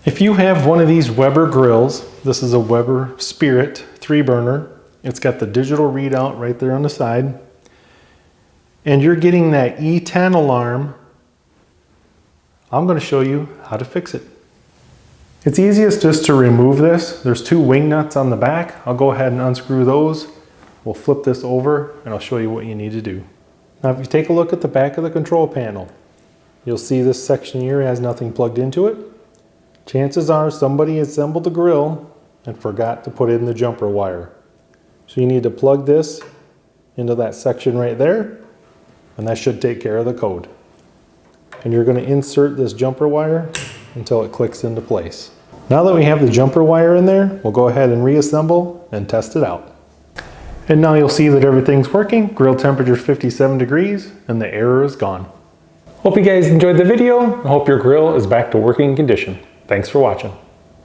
If you have one of these Weber grills, this is a Weber Spirit 3-burner. It's got the digital readout right there on the side. And you're getting that E10 alarm, I'm going to show you how to fix it. It's easiest just to remove this. There's 2 wing nuts on the back. I'll go ahead and unscrew those. We'll flip this over and I'll show you what you need to do. Now if you take a look at the back of the control panel, you'll see this section here has nothing plugged into it. Chances are somebody assembled the grill and forgot to put in the jumper wire. So you need to plug this into that section right there, and that should take care of the code. And you're going to insert this jumper wire until it clicks into place. Now that we have the jumper wire in there, we'll go ahead and reassemble and test it out. And now you'll see that everything's working. Grill temperature is 57 degrees and the error is gone. Hope you guys enjoyed the video. I hope your grill is back to working condition. Thanks for watching.